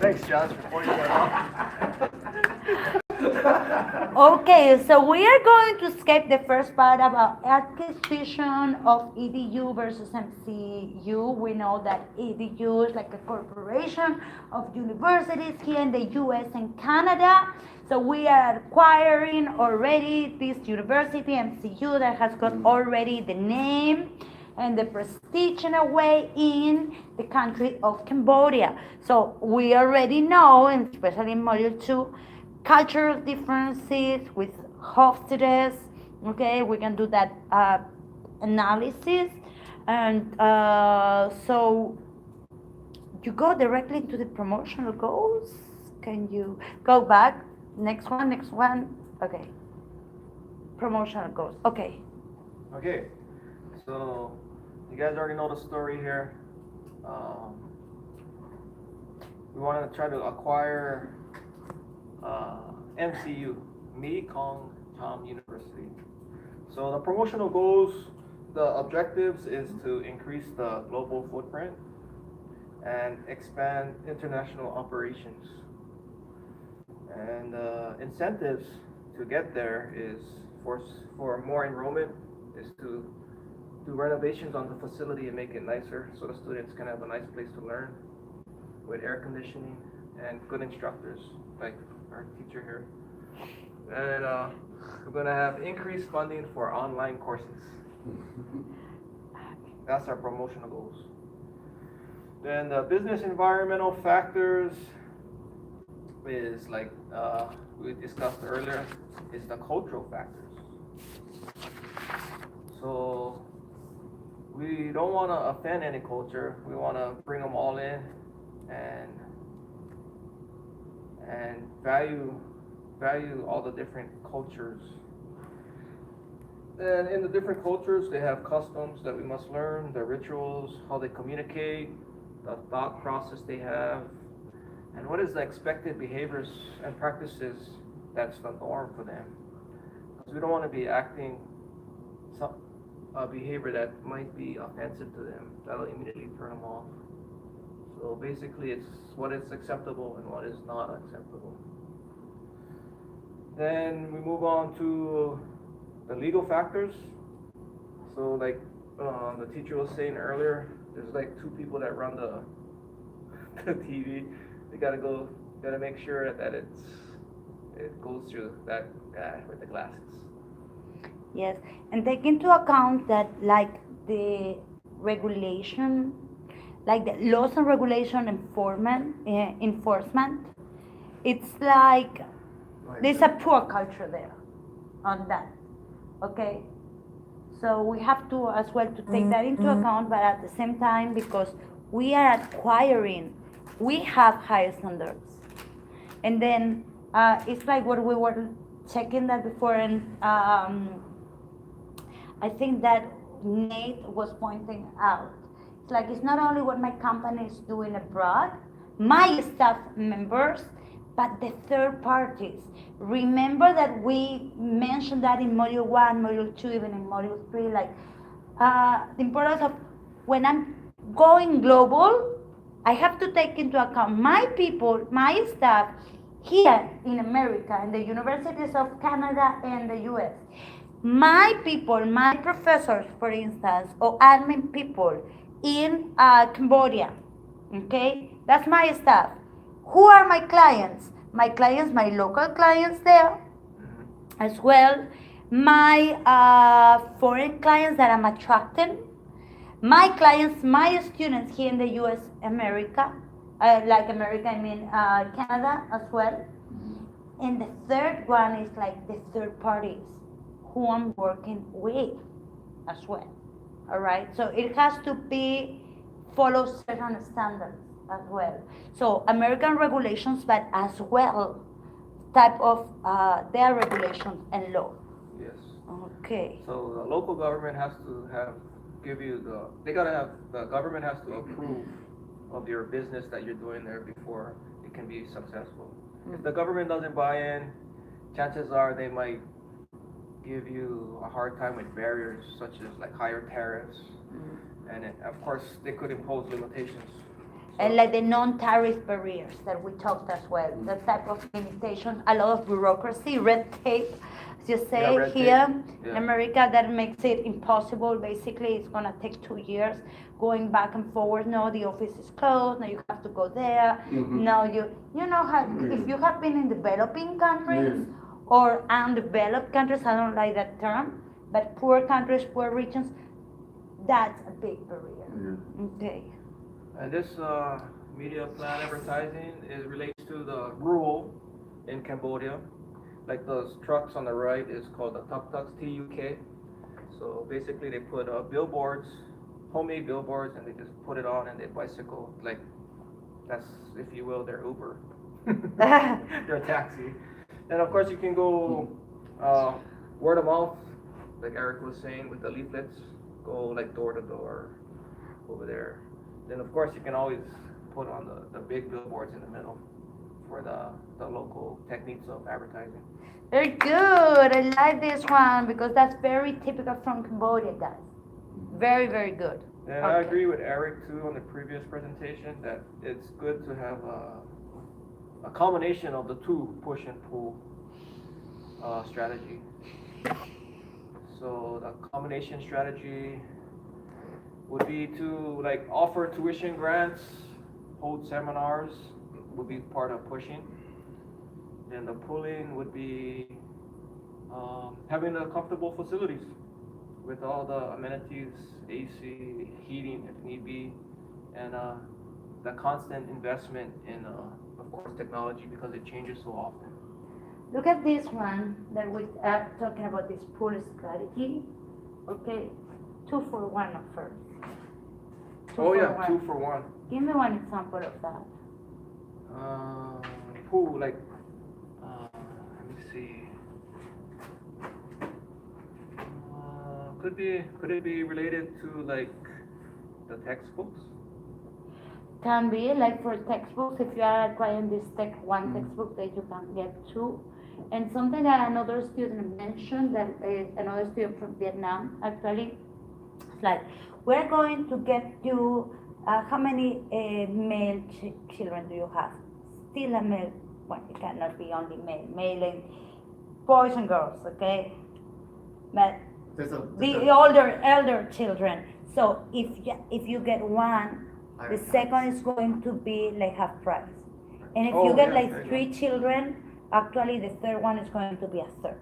Thanks, Josh, for pointing that out. Okay, so we are going to skip the first part about acquisition of EDU versus MCU. We know that EDU is like a corporation of universities here in the US and Canada. So we are acquiring already this university, MCU, that has got already the name and the prestige in a way in the country of Cambodia. So we already know, and especially in Module 2, cultural differences with hostess. Okay, we can do that analysis. And so you go directly to the promotional goals. Can you go back? Next one, next one. Okay. Promotional goals. Okay. Okay, so you guys already know the story here. We want to try to acquire MCU, Me Kong Tom University. So the promotional goals, the objectives is to increase the global footprint and expand international operations. And incentives to get there is for more enrollment is to do renovations on the facility and make it nicer so the students can have a nice place to learn with air conditioning and good instructors like our teacher here. And we're going to have increased funding for online courses. That's our promotional goals. Then the business environmental factors is like we discussed earlier, is the cultural factors. So we don't want to offend any culture. We want to bring them all in and value all the different cultures. And in the different cultures, they have customs that we must learn, their rituals, how they communicate, the thought process they have, and what is the expected behaviors and practices that's the norm for them. Because we don't want to be acting some behavior that might be offensive to them. That'll immediately turn them off. So basically, it's what is acceptable and what is not acceptable. Then we move on to the legal factors. So like the teacher was saying earlier, there's like two people that run the TV. They gotta make sure that it goes through that guy with the glasses. Yes, and take into account that like the regulation, like the laws and regulation enforcement, it's like there's a poor culture there on that. Okay, so we have to as well to take that into account, but at the same time, because we are acquiring, we have higher standards, and then it's like what we were checking that before, and I think that Nate was pointing out. It's like it's not only what my company is doing abroad, my staff members, but the third parties. Remember that we mentioned that in Module 1, Module 2, even in Module 3, like the importance of when I'm going global, I have to take into account my people, my staff here in America, in the universities of Canada and the US. My people, my professors, for instance, or admin people in Cambodia, okay? That's my staff. Who are my clients? My clients, my local clients there, as well. My foreign clients that I'm attracting. My clients, my students here in the US, America, like America, I mean Canada as well. And the third one is like the third parties who I'm working with as well. All right, so it has to be follow certain standards as well. So American regulations, but as well type of their regulations and law. Yes. Okay. So the local government has to the government has to approve of your business that you're doing there before it can be successful. If the government doesn't buy in, chances are they might give you a hard time with barriers such as like higher tariffs, and of course they could impose limitations. And like the non-tariff barriers that we talked as well, that type of limitations, a lot of bureaucracy, red tape, as you say red here tape. in Yeah. America, that makes it impossible. Basically, it's gonna take 2 years going back and forward. No, the office is closed. Now you have to go there. Now you know how if you have been in developing countries or undeveloped countries, I don't like that term, but poor countries, poor regions, that's a big barrier. Okay. And this media plan advertising is relates to the rural in Cambodia. Like those trucks on the right is called the tuk tuks, TUK. So basically they put billboards, homemade billboards, and they just put it on and they bicycle. Like that's, if you will, their Uber, their taxi. And of course you can go word of mouth, like Eric was saying with the leaflets, go like door to door over there. Then of course you can always put on the big billboards in the middle for the local techniques of advertising. Very good. I like this one because that's very typical from Cambodia, guys. Very, very good. And I agree with Eric too on the previous presentation that it's good to have a combination of the two, push and pull strategy. So the combination strategy would be to like offer tuition grants, hold seminars, would be part of pushing. Then the pulling would be having the comfortable facilities with all the amenities, AC, heating if need be, and the constant investment in, of course, technology because it changes so often. Look at this one that we are talking about, this pull strategy. Okay, 2 for 1 at first. Oh yeah, 2 for 1. Give me one example of that. Pull, like, let me see. Could it be related to like the textbooks? Can be like for textbooks, if you are acquiring this Tech 1 textbook, that you can get 2. And something that another student mentioned, that is another student from Vietnam, actually, it's like, we're going to get you, how many male children do you have? Still a male, well, it cannot be only male and boys and girls, okay? But the elder children. So if you get one, the second is going to be like half price. And if you get like 3 children, actually the third one is going to be a third.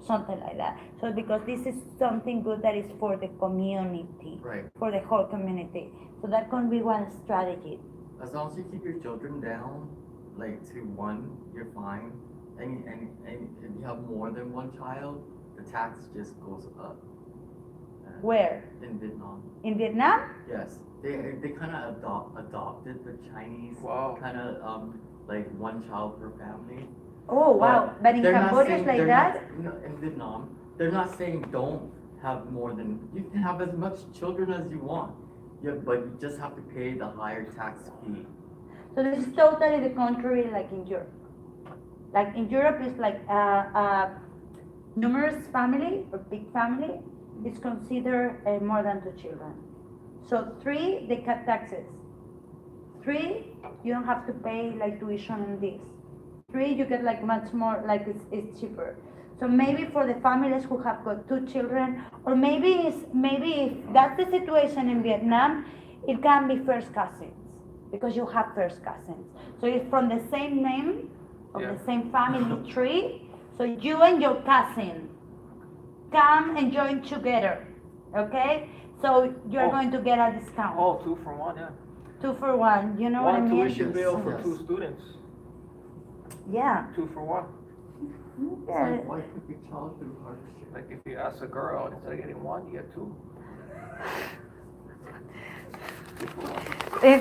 Something like that. So because this is something good that is for the community, right, for the whole community. So that can be one strategy. As long as you keep your children down, like to 1, you're fine. And if you have more than 1 child, the tax just goes up. Where? In Vietnam. In Vietnam? Yes, they kind of adopted the Chinese kind of like 1 child per family. Oh wow! But in Cambodia it's like that? No, in Vietnam, they're not saying don't have more than, you can have as much children as you want. Yeah, but you just have to pay the higher tax fee. So this is totally the contrary like in Europe. Like in Europe it's like a numerous family or big family is considered more than 2 children. So 3, they cut taxes. 3, you don't have to pay like tuition and this. 3, you get like much more, like it's cheaper. So maybe for the families who have got 2 children, or maybe if that's the situation in Vietnam, it can be first cousins, because you have first cousins. So it's from the same name of the same family tree. So you and your cousin come and join together, okay? So you're going to get a discount. 2 for 1, yeah. 2 for 1, you know what I mean? 1 tuition bill for 2 students. Yeah. 2 for 1. Yeah. Like, why put your child through hardship? Like if you ask a girl, instead of getting 1, you get 2.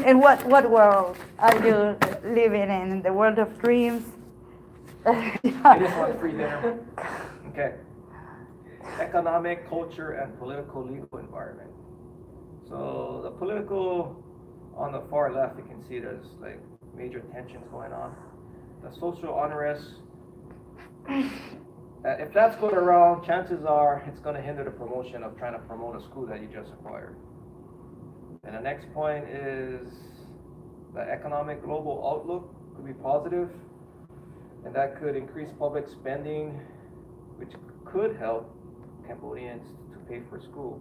In what world are you living in? In the world of dreams? I just want free dinner. Okay. Economic, culture, and political legal environment. So the political, on the far left, you can see there's like major tensions going on. The social unrest, if that's going around, chances are it's going to hinder the promotion of trying to promote a school that you just acquired. And the next point is the economic global outlook could be positive, and that could increase public spending, which could help Cambodians to pay for school,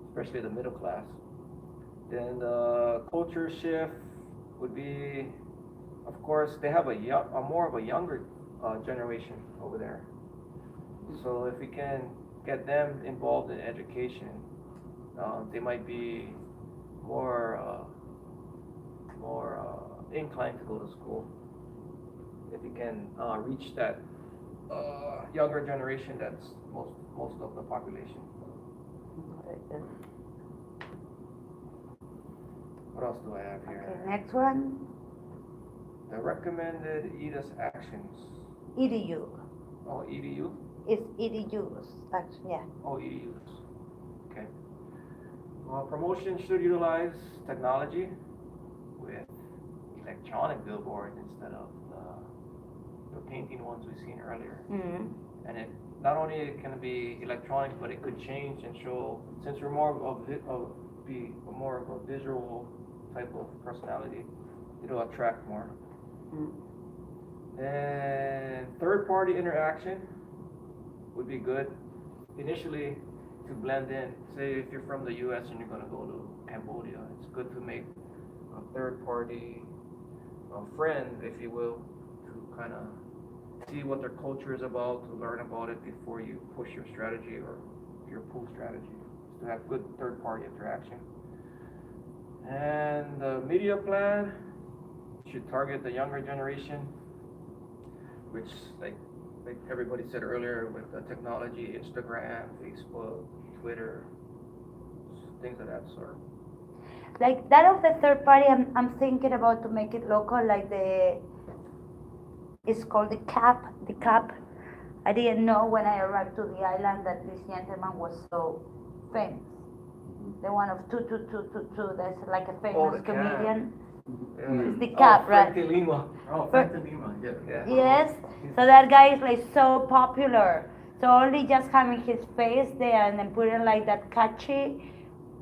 especially the middle class. Then the culture shift would be, of course, they have a more of a younger generation over there. So if we can get them involved in education, they might be more inclined to go to school. If we can reach that younger generation, that's most of the population. What else do I have here? Okay, next one. The recommended EDUS actions. EDU. Oh, EDU? It's EDUs, actually, yeah. Oh, EDUs. Okay. Promotion should utilize technology with electronic billboards instead of the painting ones we've seen earlier. Mm-hmm. And it not only can it be electronic, but it could change and show. Since we're more of a visual type of personality, it'll attract more. Mm-hmm. And third-party interaction would be good initially to blend in. Say if you're from the U.S. and you're going to go to Cambodia, it's good to make a third-party friend, if you will, to kind of see what their culture is about, to learn about it before you push your strategy or your pull strategy, to have good third-party interaction. And the media plan should target the younger generation, which like everybody said earlier with the technology, Instagram, Facebook, Twitter, things of that sort. Like that of the third party, I'm thinking about to make it local, like it's called the CAP. The CAP. I didn't know when I arrived to the island that this gentleman was so famous. The one of 2222, that's like a famous comedian. It's the CAP, right? Frank Lima. Oh, Frank Lima, yeah. Yes, so that guy is like so popular. So only just having his face there and then putting like that catchy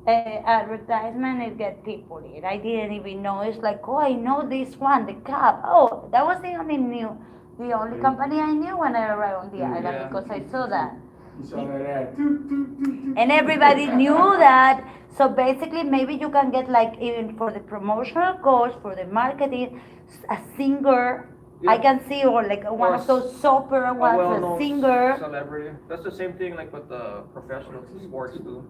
advertisement, it get people in. I didn't even know. It's like, oh, I know this one, the CAP. Oh, that was the only company I knew when I arrived on the island because I saw that. You saw that ad. And everybody knew that. So basically, maybe you can get like even for the promotional cost, for the marketing, a singer. Yeah. I can see, or like one of those opera ones, a well-known singer. celebrity. That's the same thing like what the professional sports do.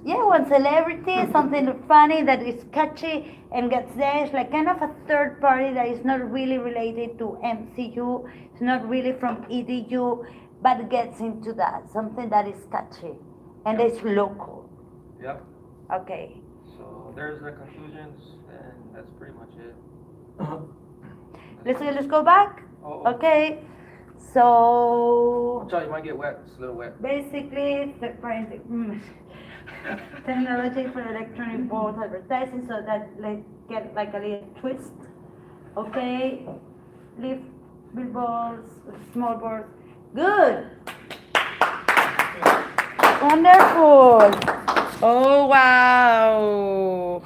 Yeah, one celebrity, something funny that is catchy and gets there. It's like kind of a third party that is not really related to MCU. It's not really from EDU, but gets into that, something that is catchy and it's local. Yep. Okay. So there's the conclusions, and that's pretty much it. Let's go back. Oh. Okay. So Watch out, you might get wet. It's a little wet. basically, technology for electronic board advertising, so that like get like a little twist. Okay. Leaf billboards, small boards. Good. Wonderful. Oh wow.